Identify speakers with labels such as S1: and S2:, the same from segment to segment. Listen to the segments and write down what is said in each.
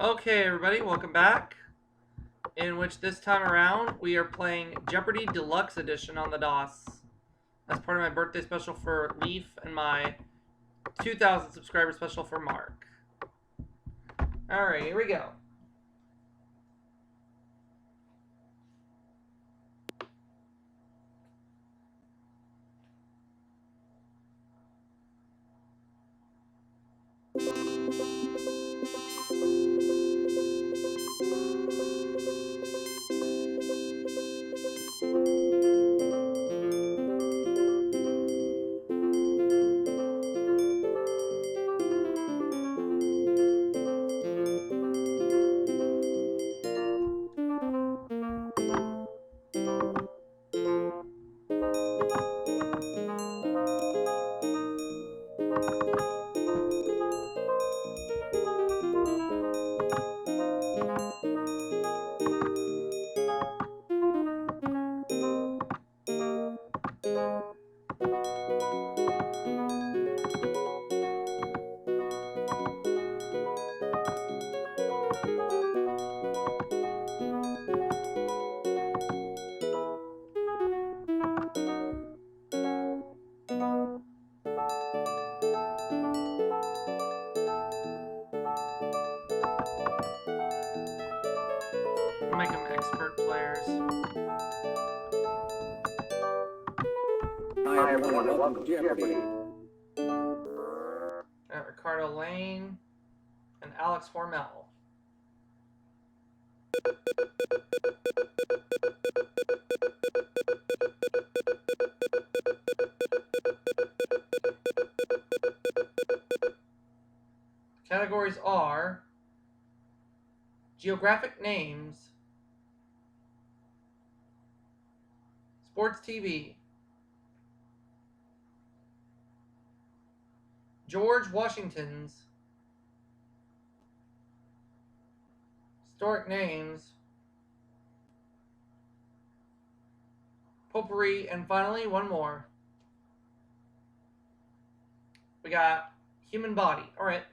S1: Okay, everybody, welcome back. In which this time around we are playing Jeopardy Deluxe Edition on the DOS. As part of my birthday special for Leaf and my 2,000 subscriber special for Mark. Alright, here we go. Make them expert players.
S2: Hi everyone, and welcome to Jeopardy.
S1: Got Ricardo Lane and Alex Hormel. Categories are geographic names, sports TV, George Washington's, historic names, Potpourri, and finally one more. We got human body. Alright.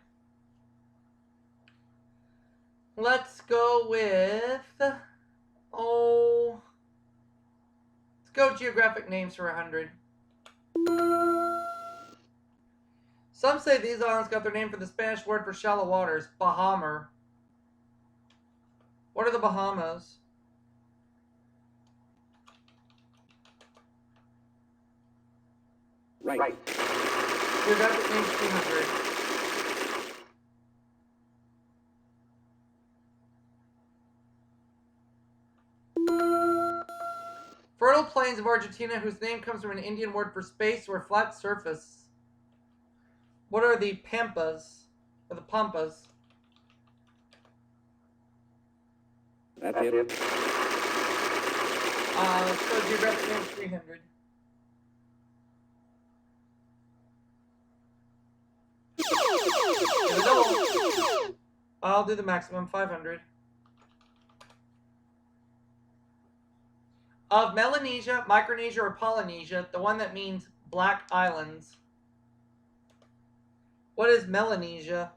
S1: Let's go with, let's go geographic names for 100. Some say these islands got their name from the Spanish word for shallow waters, Bahamer. What are the Bahamas?
S2: Right.
S1: Geographic names 200. Fertile plains of Argentina, whose name comes from an Indian word for space or flat surface. What are the Pampas, or the Pampas?
S2: That's it.
S1: Let's go geographic names 300. I'll do the maximum, 500. Of Melanesia, Micronesia, or Polynesia, the one that means black islands. What is Melanesia?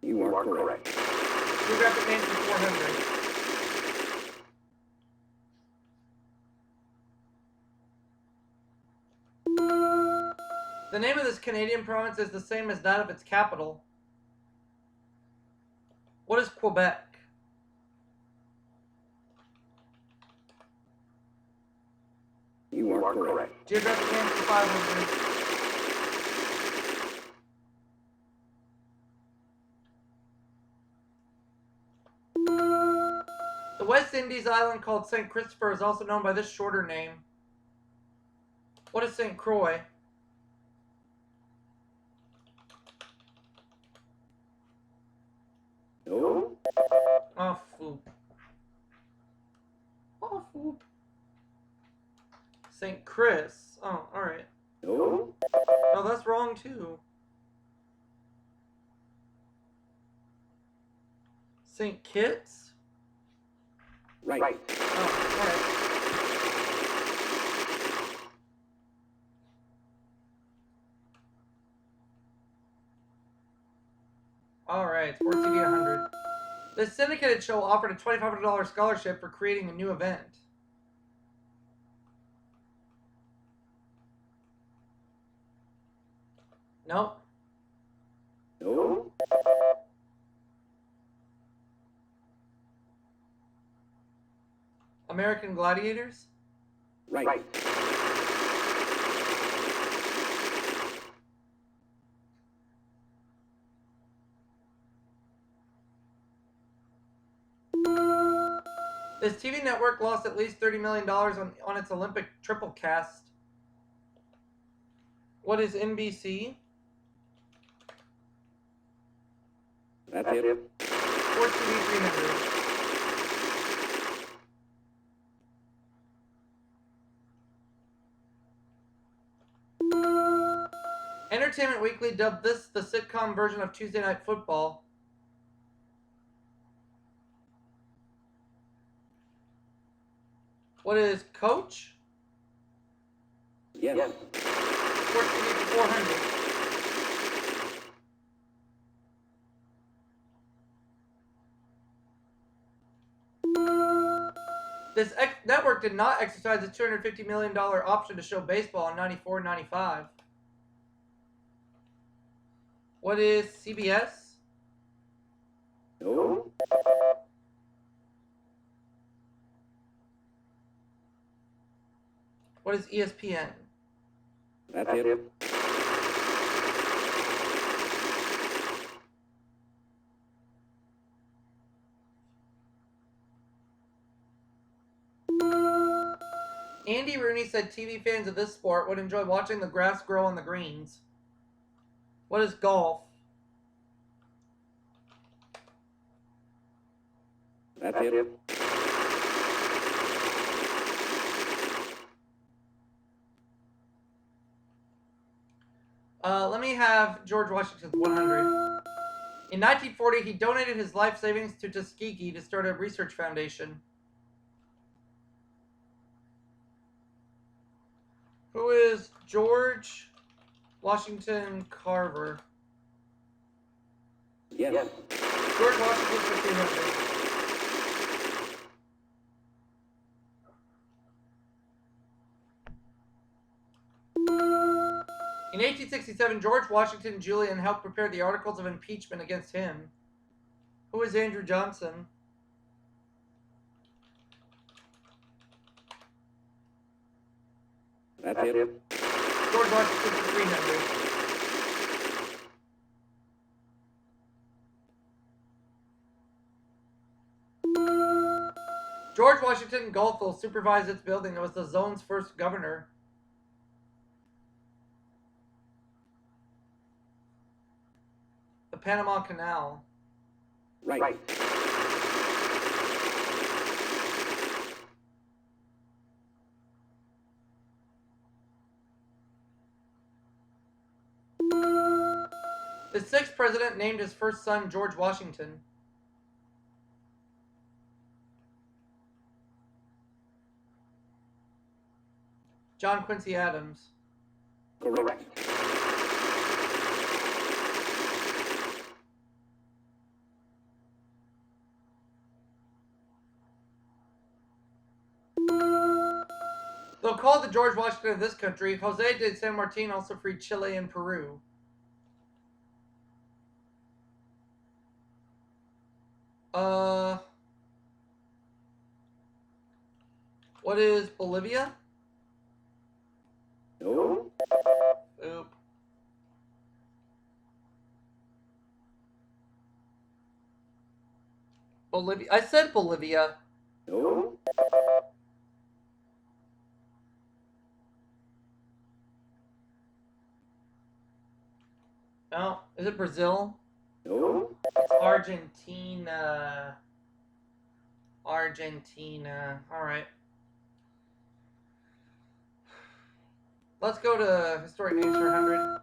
S2: You are correct.
S1: Geographic names for 400. The name of this Canadian province is the same as that of its capital. What is Quebec?
S2: You are correct.
S1: Geographic names for 500. The West Indies island called St. Christopher is also known by this shorter name. What is St. Croix?
S2: No.
S1: Oh, foop. Oh, foop. St. Chris. Oh, alright.
S2: No.
S1: No, that's wrong too. St. Kitts?
S2: Right.
S1: Oh, alright. Alright, Sports TV 100. This syndicated show offered a $2,500 scholarship for creating a new event. Nope.
S2: No.
S1: American Gladiators?
S2: Right.
S1: This TV network lost at least $30 million on its Olympic triple cast. What is NBC?
S2: That's it.
S1: Sports TV 300. Entertainment Weekly dubbed this the sitcom version of Tuesday Night Football. What is Coach?
S2: Yes.
S1: Sports TV 400. This network did not exercise its $250 million option to show baseball in 94-95. What is CBS?
S2: No.
S1: What is ESPN?
S2: That's it.
S1: Andy Rooney said TV fans of this sport would enjoy watching the grass grow on the greens. What is golf?
S2: That's it.
S1: Let me have George Washington's 100. In 1940, he donated his life savings to Tuskegee to start a research foundation. Who is George Washington Carver?
S2: Yes.
S1: George Washington for 200. In 1867, George Washington Julian helped prepare the articles of impeachment against him. Who is Andrew Johnson?
S2: That's it.
S1: George Washington for 300. George Washington Goethel supervised its building and was the zone's first governor. The Panama Canal.
S2: Right.
S1: The sixth president named his first son George Washington. John Quincy Adams.
S2: Correct.
S1: Though called the George Washington of this country, Jose de San Martin also freed Chile and Peru. What is Bolivia?
S2: No.
S1: Oop. Bolivia. I said Bolivia.
S2: No.
S1: No. Is it Brazil?
S2: No.
S1: It's Argentina. Argentina. Alright. Let's go to historic names for 100.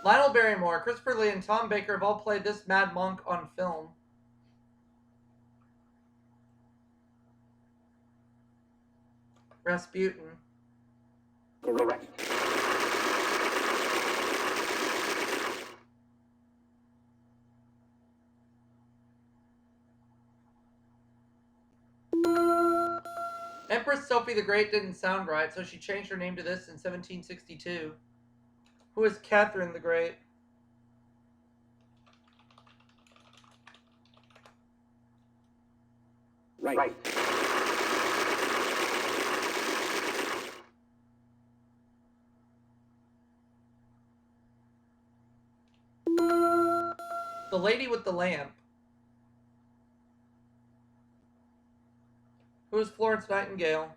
S1: Lionel Barrymore, Christopher Lee, and Tom Baker have all played this mad monk on film. Rasputin.
S2: Correct.
S1: Empress Sophie the Great didn't sound right, so she changed her name to this in 1762. Who is Catherine the Great?
S2: Right.
S1: The Lady with the Lamp. Who is Florence Nightingale?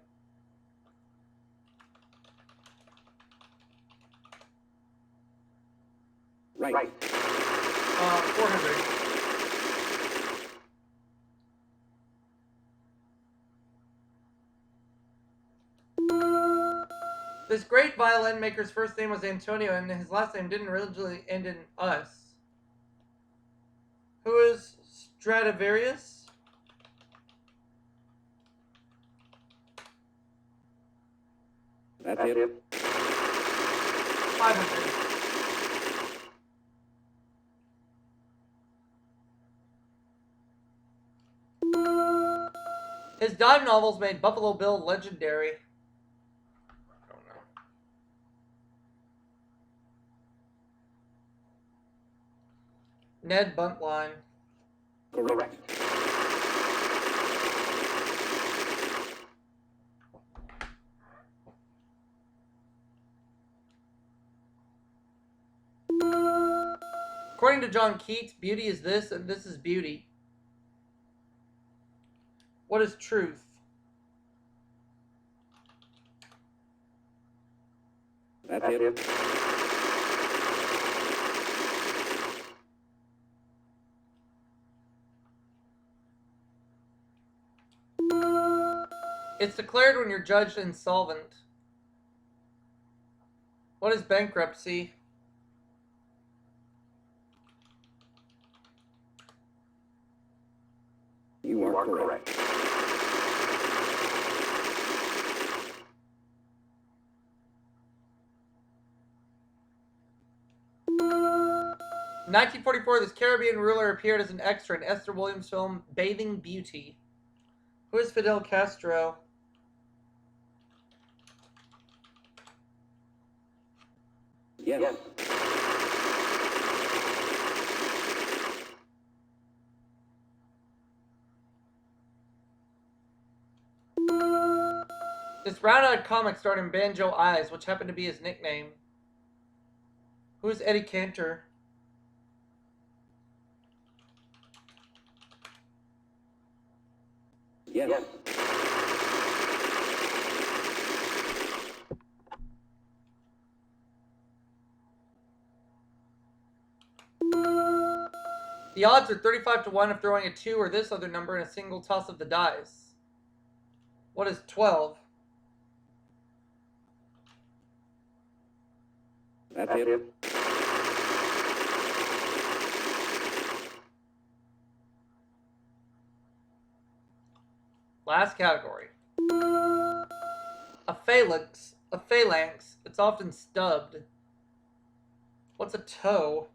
S2: Right.
S1: 400. This great violin maker's first name was Antonio, and his last name didn't originally end in us. Who is Stradivarius?
S2: That's it.
S1: 500. His dime novels made Buffalo Bill legendary. I don't know. Ned Buntline.
S2: Correct.
S1: According to John Keats, beauty is this, and this is beauty. What is truth?
S2: That's it.
S1: It's declared when you're judged insolvent. What is bankruptcy?
S2: You are correct.
S1: In 1944, this Caribbean ruler appeared as an extra in Esther Williams' film Bathing Beauty. Who is Fidel Castro?
S2: Yes.
S1: This brown-eyed comic starred in Banjo Eyes, which happened to be his nickname. Who is Eddie Cantor?
S2: Yes.
S1: The odds are 35 to 1 of throwing a 2 or this other number in a single toss of the dice. What is 12?
S2: That's it.
S1: Last category. A phalanx. A phalanx. It's often stubbed. What's a toe?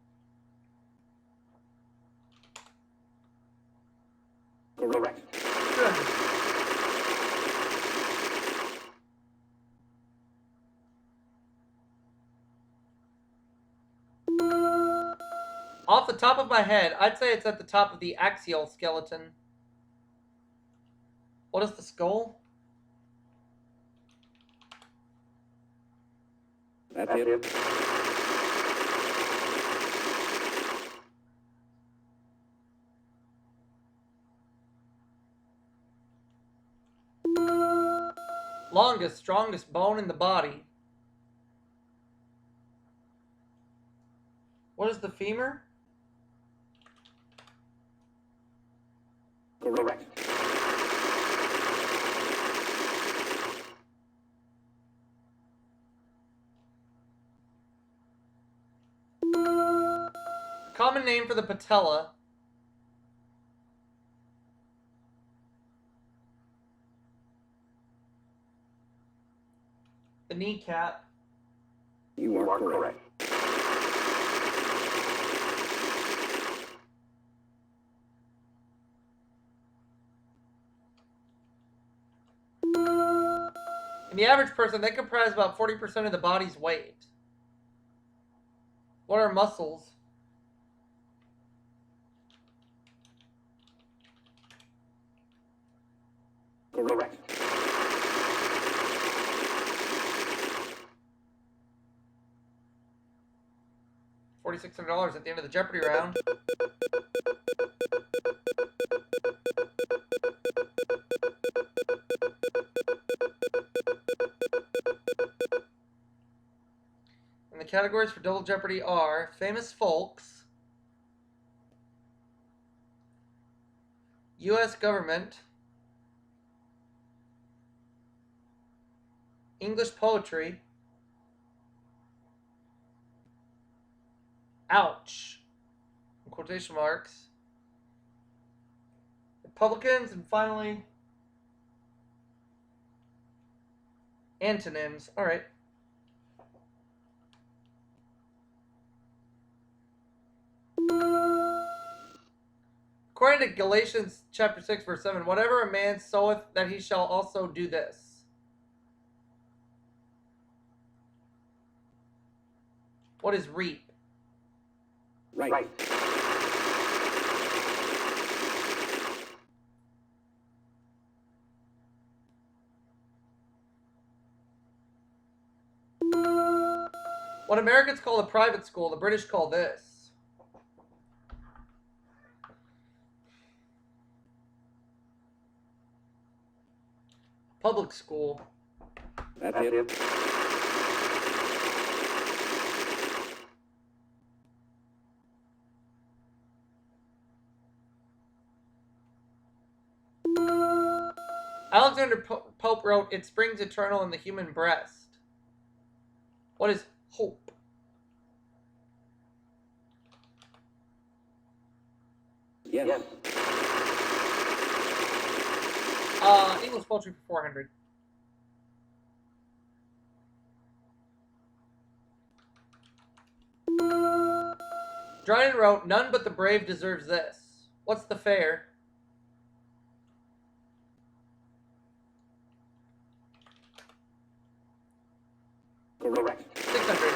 S2: Correct.
S1: 200. Off the top of my head, I'd say it's at the top of the axial skeleton. What is the skull?
S2: That's it.
S1: Longest, strongest bone in the body. What is the femur?
S2: Correct.
S1: Common name for the patella. The kneecap.
S2: You are correct.
S1: In the average person, they comprise about 40% of the body's weight. What are muscles?
S2: Correct.
S1: $4,600 at the end of the Jeopardy round. And the categories for Double Jeopardy are famous folks, U.S. government, English poetry, ouch, in quotation marks, Republicans, and finally, antonyms. All right. According to Galatians chapter 6, verse 7, whatever a man soweth, that he shall also do this. What is reap?
S2: Right.
S1: What Americans call a private school, the British call this. Public school.
S2: That's it.
S1: Alexander Pope wrote, "It springs eternal in the human breast." What is hope?
S2: Yes.
S1: English poetry for 400. Dryden wrote, "None but the brave deserves this." What's the fair?
S2: Correct.
S1: 600.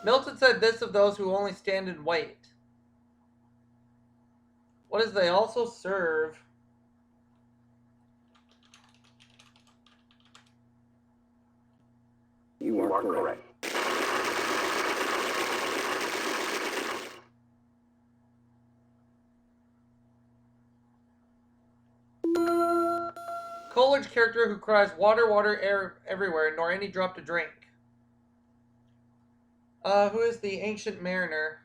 S1: Milton said this of those who only stand and wait. What is they also serve?
S2: You are correct.
S1: Coleridge character who cries, "Water, water, air everywhere, nor any drop to drink." Who is the ancient mariner?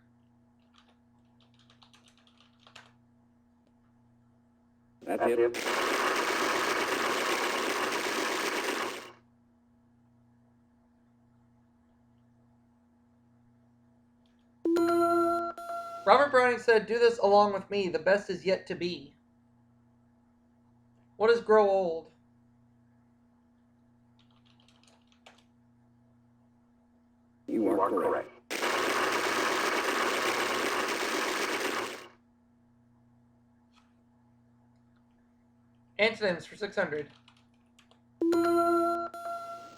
S2: That's it.
S1: Robert Browning said, "Do this along with me, the best is yet to be." What is grow old?
S2: You are correct.
S1: Antonyms for 600.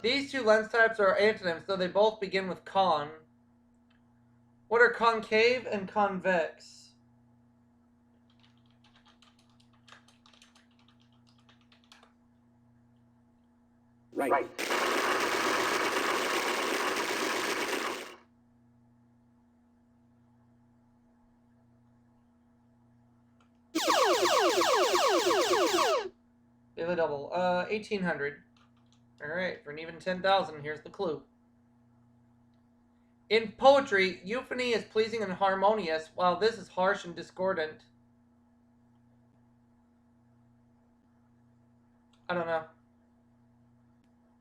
S1: These two lens types are antonyms, though they both begin with con. What are concave and convex?
S2: Right.
S1: Daily double. 1800. Alright, for an even 10,000, here's the clue. In poetry, euphony is pleasing and harmonious, while this is harsh and discordant. I don't know.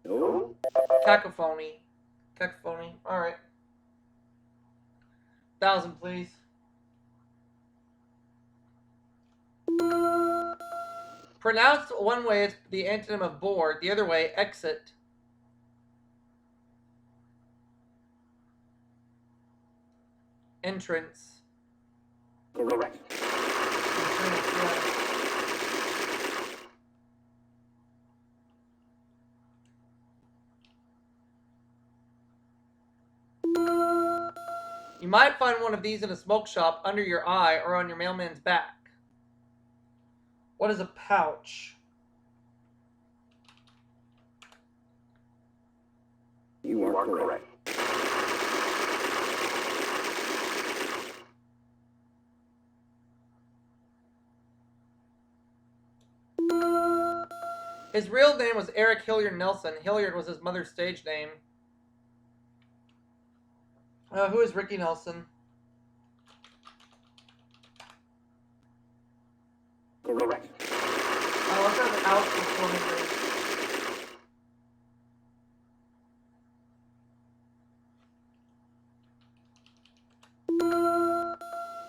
S2: No.
S1: Cacophony. Cacophony. Alright. 1,000, please. Pronounced one way, it's the antonym of board. The other way, exit. Entrance.
S2: Correct.
S1: Entrance, yeah. You might find one of these in a smoke shop, under your eye, or on your mailman's back. What is a pouch?
S2: You are correct.
S1: His real name was Eric Hilliard Nelson. Hilliard was his mother's stage name. Who is Ricky Nelson?
S2: Correct.
S1: Let's have an out before Henry.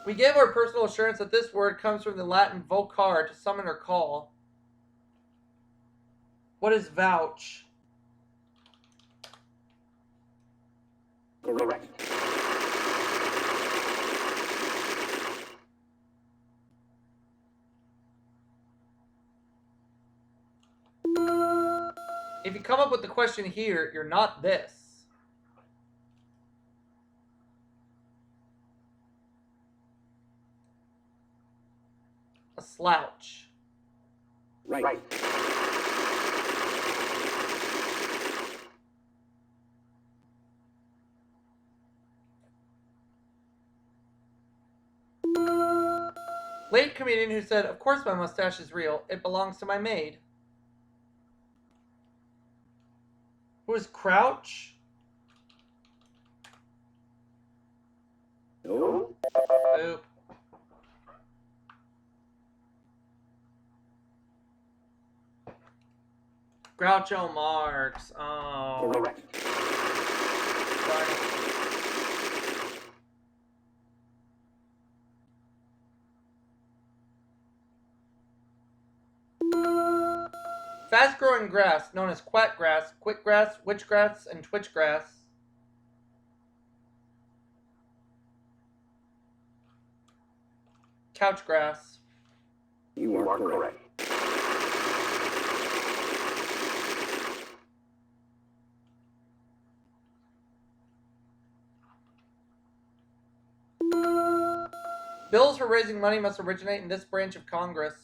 S1: We give our personal assurance that this word comes from the Latin vocare, to summon or call. What is vouch?
S2: Correct.
S1: If you come up with the question here, you're not this. A slouch.
S2: Right.
S1: Late comedian who said, "Of course my mustache is real. It belongs to my maid." Who is Crouch?
S2: No.
S1: Oop. Groucho Marx. Oh.
S2: Correct.
S1: Sorry. Fast-growing grass, known as quack grass, quick grass, witch grass, and twitch grass. Couch grass.
S2: You are correct.
S1: Bills for raising money must originate in this branch of Congress.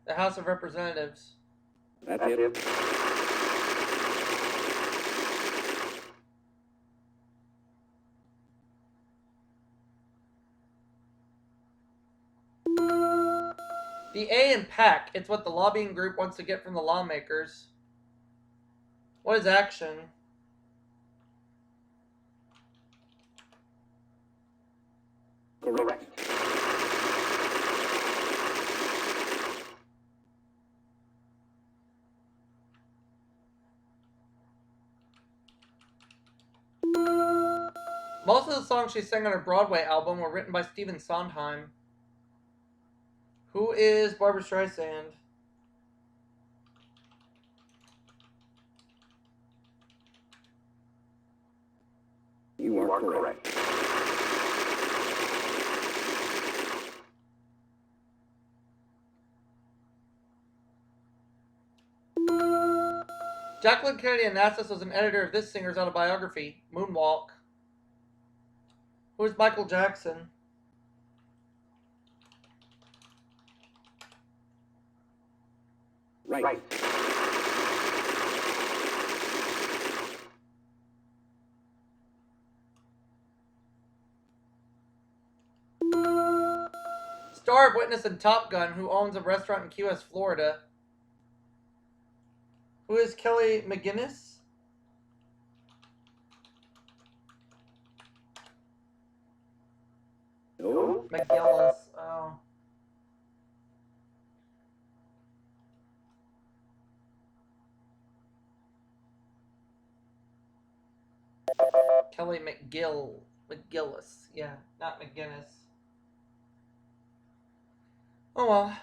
S1: The House of Representatives.
S2: That's it.
S1: The A in PAC. It's what the lobbying group wants to get from the lawmakers. What is action?
S2: Correct.
S1: Most of the songs she sang on her Broadway album were written by Stephen Sondheim. Who is Barbra Streisand?
S2: You are correct.
S1: Jacqueline Kennedy Onassis was an editor of this singer's autobiography, Moonwalk. Who is Michael Jackson?
S2: Right.
S1: Star of Witness and Top Gun, who owns a restaurant in Key West, Florida. Who is Kelly McGinnis?
S2: No.
S1: McGillis. Oh. Kelly McGillis. Yeah, not McGinnis. Oh well.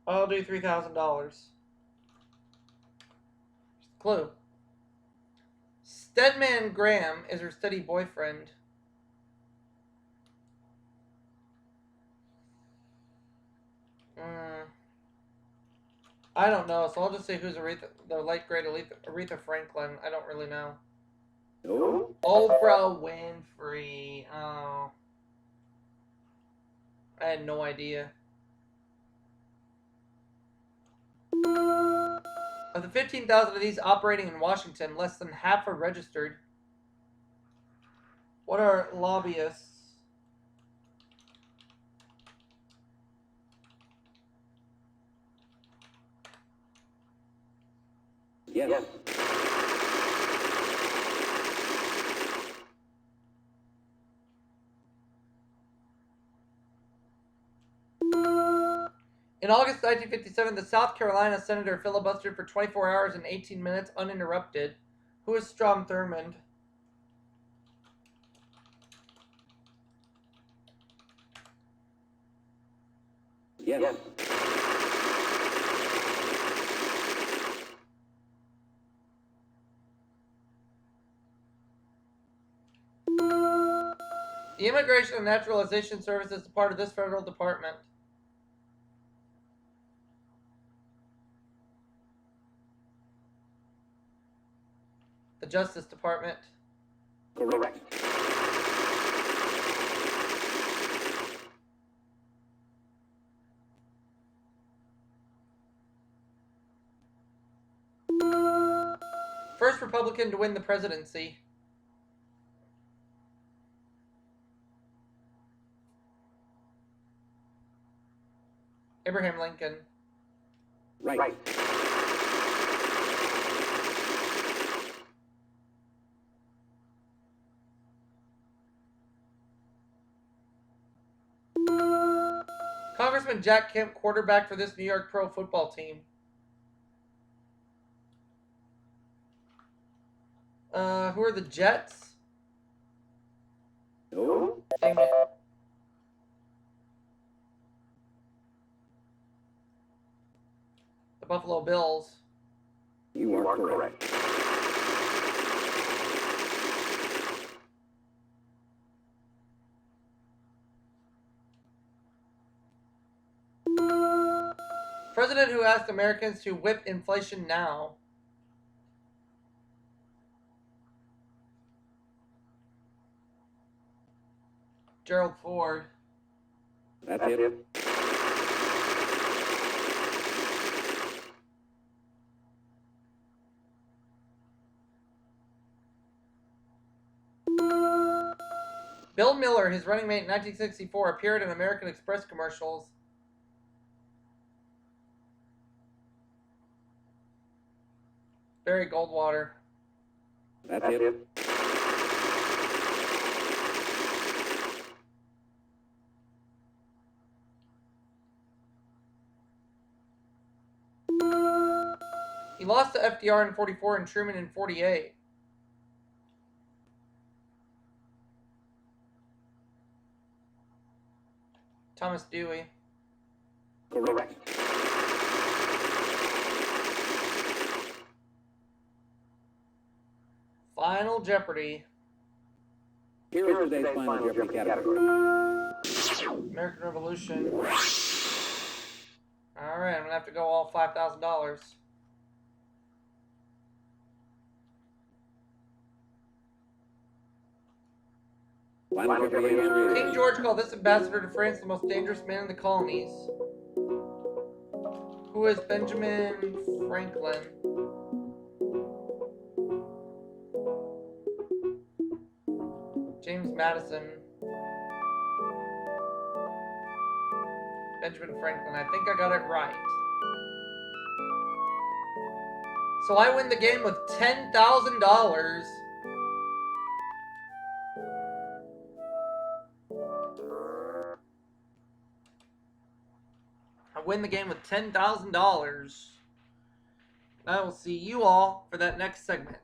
S1: I'll do $3,000. Clue. Stedman Graham is her steady boyfriend. I don't know, so I'll just say who's Aretha, the late great Aretha Franklin. I don't really know.
S2: No.
S1: Oprah Winfrey. Oh. I had no idea. Of the 15,000 of these operating in Washington, less than half are registered. What are lobbyists?
S2: Yes.
S1: In August 1957, the South Carolina senator filibustered for 24 hours and 18 minutes uninterrupted. Who is Strom Thurmond?
S2: Yes.
S1: The Immigration and Naturalization Service is a part of this federal department. The Justice Department.
S2: Correct.
S1: First Republican to win the presidency. Abraham Lincoln.
S2: Right.
S1: Congressman Jack Kemp, quarterback for this New York pro football team. Who are the Jets?
S2: No.
S1: Dang it. The Buffalo Bills.
S2: You are correct.
S1: President who asked Americans to whip inflation now. Gerald Ford.
S2: That's it.
S1: Bill Miller, his running mate in 1964, appeared in American Express commercials. Barry Goldwater.
S2: That's it.
S1: He lost to FDR in 44 and Truman in 48. Thomas Dewey.
S2: Correct.
S1: Final Jeopardy.
S2: Here is today's final Jeopardy category.
S1: American Revolution. Alright, I'm going to have to go all $5,000.
S2: Final Jeopardy answer is
S1: King George called this ambassador to France the most dangerous man in the colonies. Who is Benjamin Franklin? James Madison. Benjamin Franklin. I think I got it right. So I win the game with $10,000. I win the game with $10,000. I will see you all for that next segment.